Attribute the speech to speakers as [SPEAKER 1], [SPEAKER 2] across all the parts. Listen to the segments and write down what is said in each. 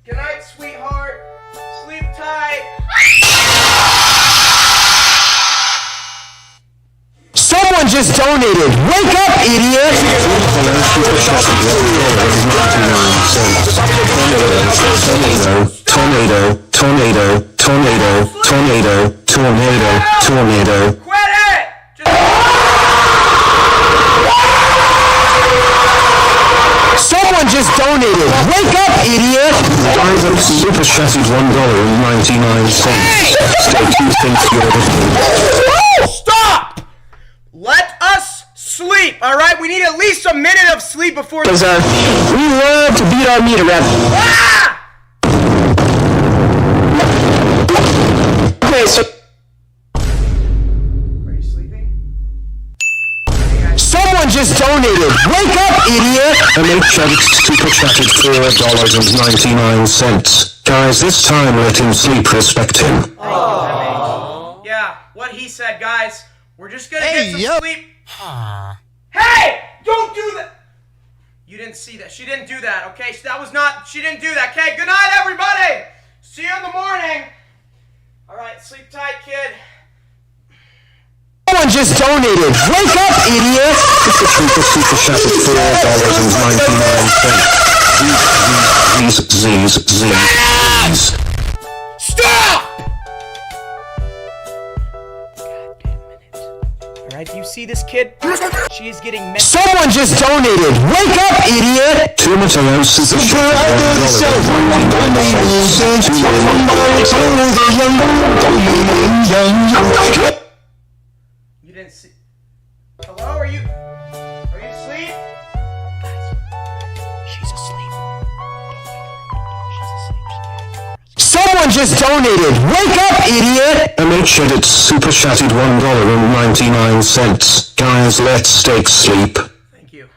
[SPEAKER 1] Good night, sweetheart. Sleep tight.
[SPEAKER 2] Someone just donated. Wake up, idiot!
[SPEAKER 1] Tornado. Quit it!
[SPEAKER 2] Someone just donated. Wake up, idiot!
[SPEAKER 3] Private super shattered $1.99. Steak, you think you're the
[SPEAKER 1] Stop! Let us sleep, alright? We need at least a minute of sleep before...
[SPEAKER 2] We love to beat our meat around.
[SPEAKER 1] Ah!
[SPEAKER 2] Okay, so...
[SPEAKER 1] Are you sleeping?
[SPEAKER 2] Someone just donated. Wake up, idiot!
[SPEAKER 3] MHX super chatted $4.99. Guys, this time let him sleep, respect him.
[SPEAKER 1] Oh. Yeah, what he said, guys. We're just gonna get some sleep. Hey! Don't do that! You didn't see that. She didn't do that, okay? That was not... She didn't do that, okay? Good night, everybody! See you in the morning! Alright, sleep tight, kid.
[SPEAKER 2] Someone just donated. Wake up, idiot!
[SPEAKER 3] Super chatted $4.99.
[SPEAKER 1] Stop! Alright, do you see this kid? She is getting messed.
[SPEAKER 2] Someone just donated. Wake up, idiot!
[SPEAKER 3] Two Mateos super
[SPEAKER 1] You didn't see... Hello, are you asleep? Guys, she's asleep. She's asleep.
[SPEAKER 2] Someone just donated. Wake up, idiot!
[SPEAKER 3] MH edit super chatted $1.99. Guys, let steak sleep.
[SPEAKER 1] Thank you.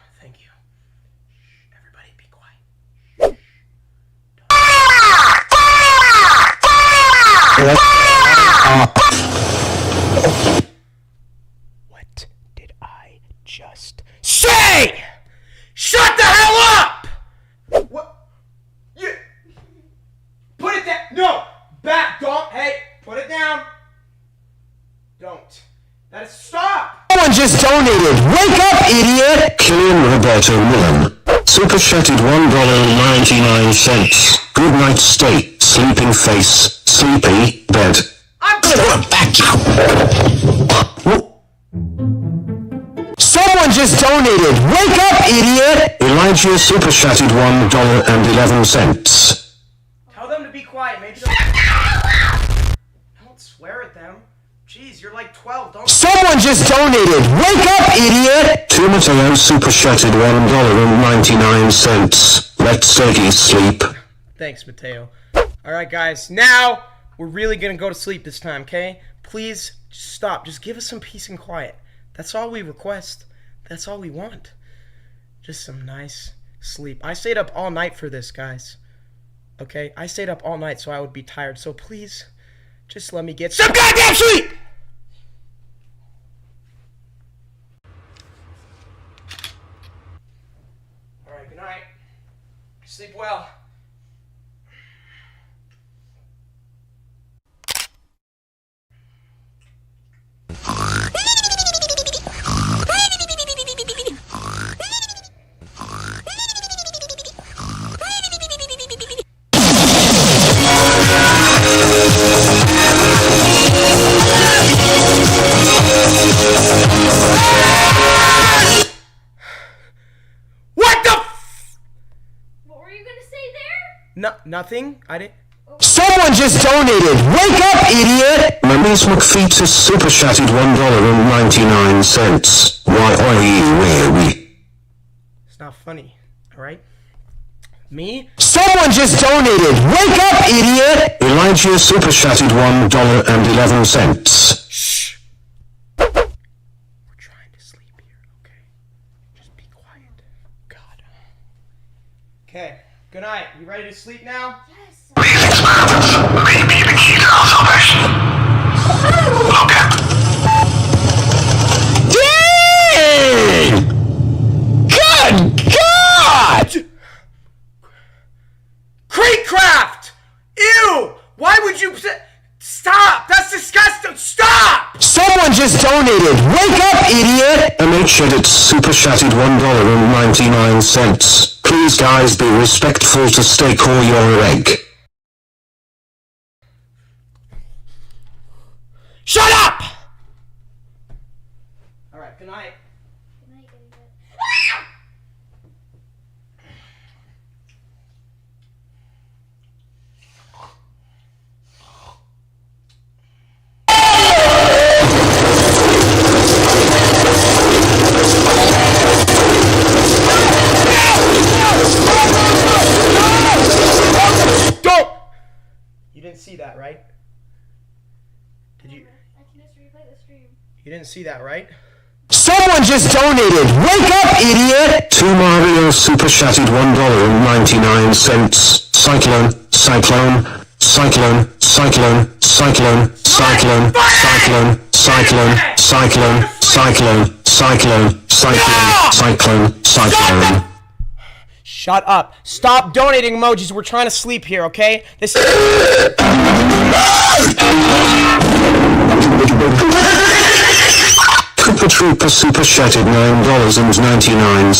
[SPEAKER 1] Shh, everybody be quiet. What did I just say? Shut the hell up! What? You... Put it down. No! Back. Don't. Hey, put it down. Don't. That is... Stop!
[SPEAKER 2] Someone just donated. Wake up, idiot!
[SPEAKER 3] Killian Roberto Millen. Super chatted $1.99. Good night, steak. Sleeping face. Sleepy bed.
[SPEAKER 1] I'm gonna back you.
[SPEAKER 2] Someone just donated. Wake up, idiot!
[SPEAKER 3] Elijah super chatted $1.11.
[SPEAKER 1] Tell them to be quiet. Maybe don't swear at them. Jeez, you're like 12. Don't...
[SPEAKER 2] Someone just donated. Wake up, idiot!
[SPEAKER 3] Two Mateos super chatted $1.99. Let Steaky sleep.
[SPEAKER 1] Thanks, Mateo. Alright, guys. Now, we're really gonna go to sleep this time, okay? Please, just stop. Just give us some peace and quiet. That's all we request. That's all we want. Just some nice sleep. I stayed up all night for this, guys. Okay? I stayed up all night so I would be tired. So please, just let me get some goddamn sleep! Alright, good night. Sleep well. Nothing. I didn't.
[SPEAKER 2] Someone just donated. Wake up, idiot!
[SPEAKER 3] Mamis McFeet is super chatted $1.99. Why are you?
[SPEAKER 1] It's not funny. All right. Me?
[SPEAKER 2] Someone just donated. Wake up, idiot!
[SPEAKER 3] Elijah super chatted $1.11.
[SPEAKER 1] Shh. We're trying to sleep here, okay? Just be quiet. God. Okay. Good night. You ready to sleep now?
[SPEAKER 4] Yes. Maybe the key to our salvation. Look at.
[SPEAKER 2] Dang! Good God!
[SPEAKER 1] kreekcraft! Ew! Why would you... Stop! That's disgusting! Stop!
[SPEAKER 2] Someone just donated! Wake up, idiot!
[SPEAKER 3] MH edits super chatted $1.99. Please guys be respectful to steak or your egg.
[SPEAKER 1] Shut up! Alright, good night.
[SPEAKER 5] Good night, idiot.
[SPEAKER 1] Don't! You didn't see that, right? Did you?
[SPEAKER 5] I can just replay the stream.
[SPEAKER 1] You didn't see that, right?
[SPEAKER 2] Someone just donated! Wake up, idiot!
[SPEAKER 3] To Mario super chatted $1.99. Cyclone, cyclone, cyclone, cyclone, cyclone, cyclone, cyclone, cyclone, cyclone, cyclone, cyclone, cyclone, cyclone, cyclone.
[SPEAKER 1] Shut up. Stop donating emojis. We're trying to sleep here, okay? This is...
[SPEAKER 3] Cooper Trooper super chatted $9.99.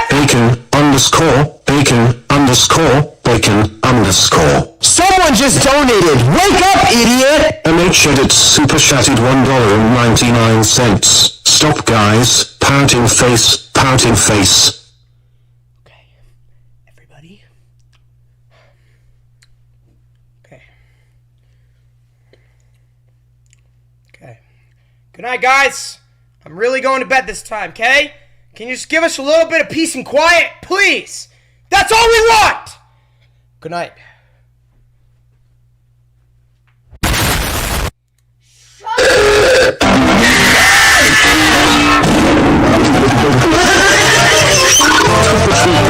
[SPEAKER 3] Bacon underscore bacon underscore bacon underscore.
[SPEAKER 2] Someone just donated! Wake up, idiot!
[SPEAKER 3] MH edits super chatted $1.99. Stop guys, pouting face, pouting face.
[SPEAKER 1] Okay. Everybody. Okay. Okay. Good night, guys. I'm really going to bed this time, okay? Can you just give us a little bit of peace and quiet, please? That's all we want! Good night.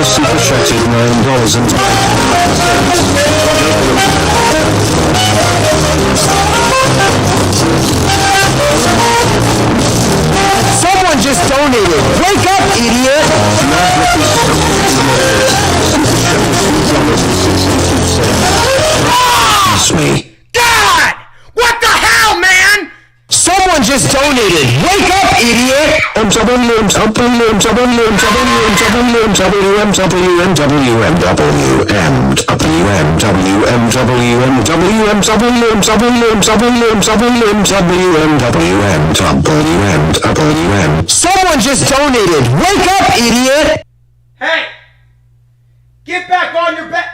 [SPEAKER 3] Super chatted
[SPEAKER 2] Someone just donated! Wake up, idiot!
[SPEAKER 3] It's me.
[SPEAKER 1] God! What the hell, man?
[SPEAKER 2] Someone just donated! Wake up, idiot! Someone just donated! Wake up, idiot!
[SPEAKER 1] Hey! Get back on your bed!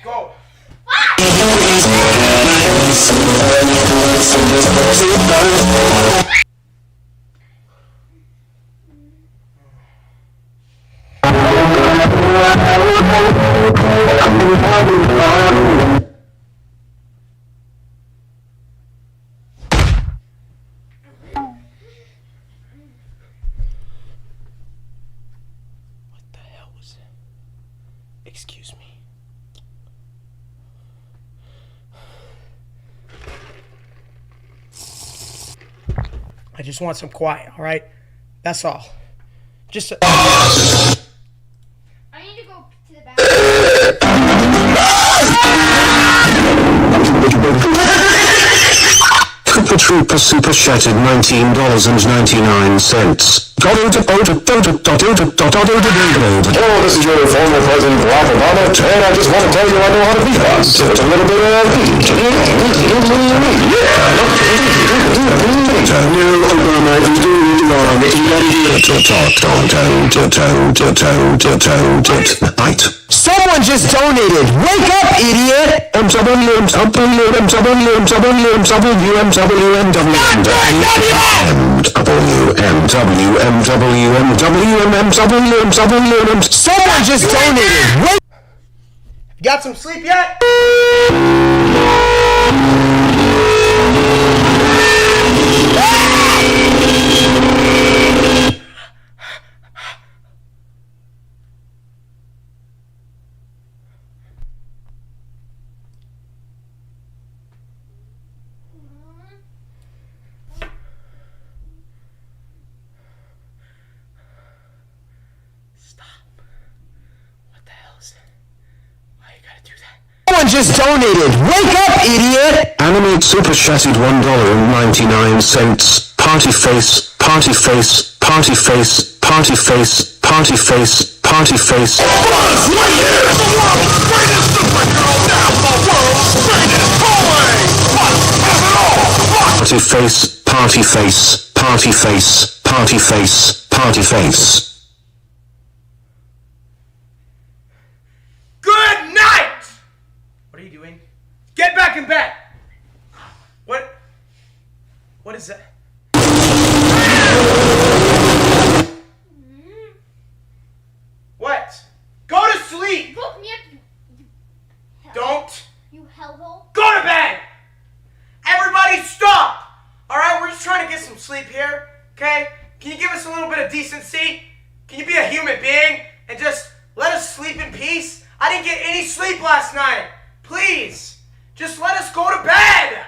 [SPEAKER 1] Go. What the hell was it? Excuse me. I just want some quiet, all right? That's all. Just
[SPEAKER 5] I need to go to the bathroom.
[SPEAKER 3] Cooper Trooper super chatted $19.99. Oh, this is your former President Barack Obama, and I just want to tell you I know how to beat us. It's a little bit of
[SPEAKER 2] Someone just donated! Wake up, idiot! Someone just donated! Wake...
[SPEAKER 1] You got some sleep yet?
[SPEAKER 2] just donated. Wake up, idiot!
[SPEAKER 3] Animate super chatted $1.99. Party face, party face, party face, party face, party face, party face.
[SPEAKER 4] Buzz Lightyear, the world's greatest superhero, now the world's greatest toy! Must have it all!
[SPEAKER 3] Party face, party face, party face, party face, party face.
[SPEAKER 1] Good night! What are you doing? Get back in bed! What is that? What? Go to sleep!
[SPEAKER 5] Woke me up, you
[SPEAKER 1] Don't.
[SPEAKER 5] You hellhole.
[SPEAKER 1] Go to bed! Everybody stop! Alright, we're just trying to get some sleep here, okay? Can you give us a little bit of decency? Can you be a human being and just let us sleep in peace? I didn't get any sleep last night. Please, just let us go to bed!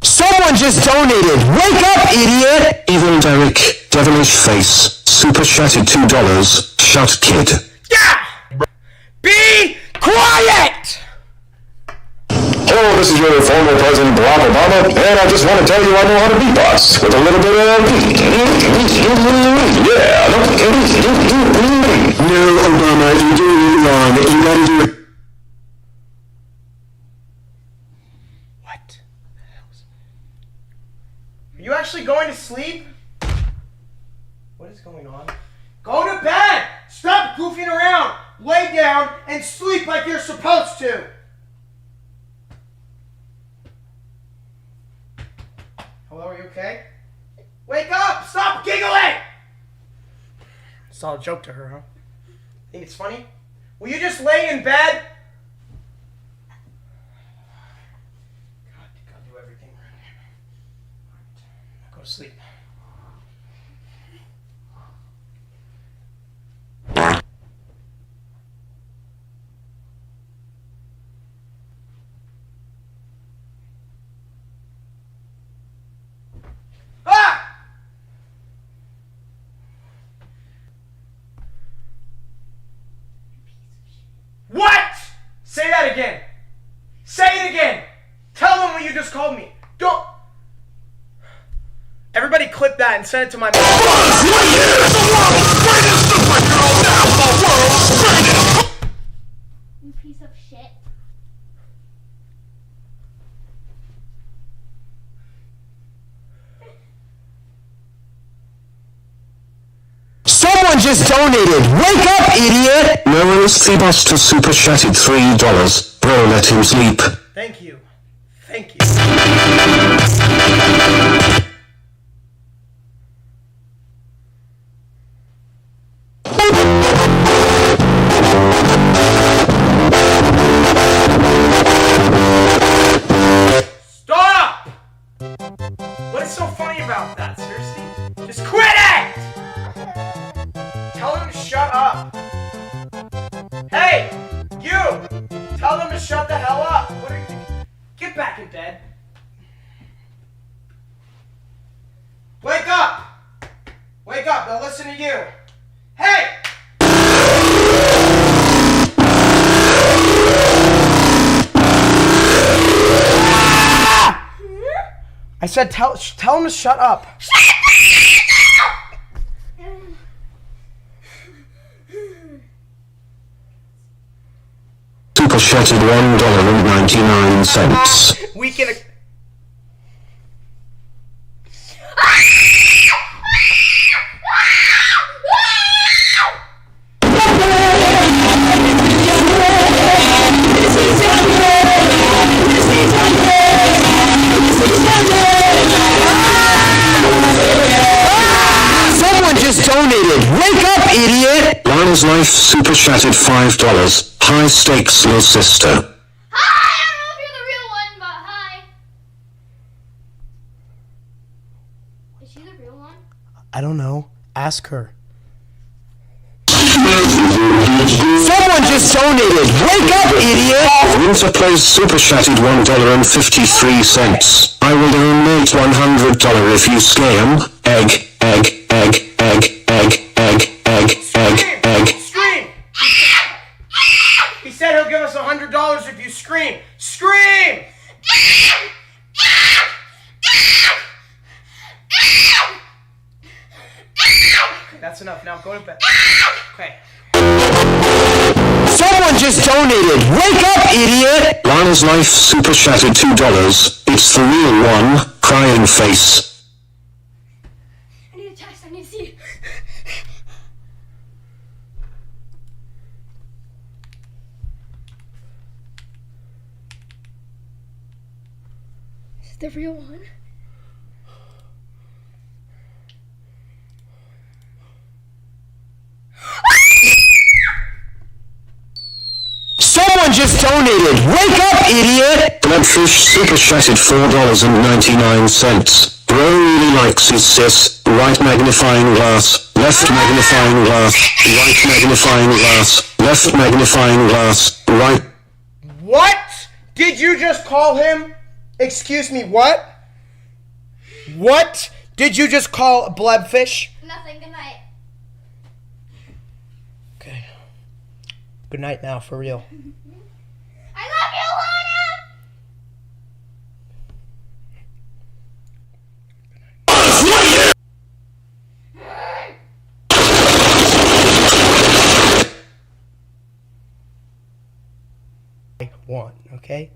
[SPEAKER 2] Someone just donated. Wake up, idiot!
[SPEAKER 3] Evil Derek, devilish face, super chatted $2. Shut kid.
[SPEAKER 1] Yeah! Be quiet!
[SPEAKER 6] Hello, this is your former President Barack Obama, and I just want to tell you I know how to beatbox with a little bit of yeah.
[SPEAKER 3] No, Obama, you're doing it wrong. You gotta do it.
[SPEAKER 1] What the hell is... Are you actually going to sleep? What is going on? Go to bed! Stop goofing around! Lay down and sleep like you're supposed to! Hello, are you okay? Wake up! Stop giggling! It's all a joke to her, huh? Think it's funny? Will you just lay in bed? Gotta do everything right. Alright, go to sleep. Ah! What? Say that again. Say it again. Tell them what you just called me. Don't. Everybody clip that and send it to my.
[SPEAKER 4] Buzz Lightyear, the world's greatest superhero, now the world's greatest!
[SPEAKER 5] You piece of shit.
[SPEAKER 2] Someone just donated. Wake up, idiot!
[SPEAKER 3] No one is the Buster super chatted $3. Bro, let him sleep.
[SPEAKER 1] Thank you. Thank you. Stop! What is so funny about that? Seriously? Just quit it! Tell them to shut up. Hey! You! Tell them to shut the hell up! What are you... Get back in bed. Wake up! Wake up, they'll listen to you. Hey! I said tell them to shut up.
[SPEAKER 3] Super chatted $1.99.
[SPEAKER 1] We can...
[SPEAKER 2] Someone just donated. Wake up, idiot!
[SPEAKER 3] Lana's life super chatted $5. High stakes, little sister.
[SPEAKER 5] Hi! I don't know if you're the real one, but hi. Is she the real one?
[SPEAKER 1] I don't know. Ask her.
[SPEAKER 2] Someone just donated. Wake up, idiot!
[SPEAKER 3] Winter plays super chatted $1.53. I will donate $100 if you scam. Egg, egg, egg, egg, egg, egg, egg, egg, egg.
[SPEAKER 1] Scream! He said he'll give us $100 Scream! Okay, that's enough. Now go to bed. Okay.
[SPEAKER 2] Someone just donated. Wake up, idiot!
[SPEAKER 3] Lana's life super chatted $2. It's the real one, crying face.
[SPEAKER 5] I need a test. I need to see. Is it the real one?
[SPEAKER 2] Someone just donated. Wake up, idiot!
[SPEAKER 3] Bloodfish super chatted $4.99. Bro really likes his sis. Right magnifying glass. Left magnifying glass. Right magnifying glass. Left magnifying glass. Right.
[SPEAKER 1] What did you just call him? Excuse me, what? What did you just call a blebfish?
[SPEAKER 5] Nothing. Good night.
[SPEAKER 1] Okay. Good night now, for real.
[SPEAKER 5] I love you, Lana!
[SPEAKER 1] I want, okay?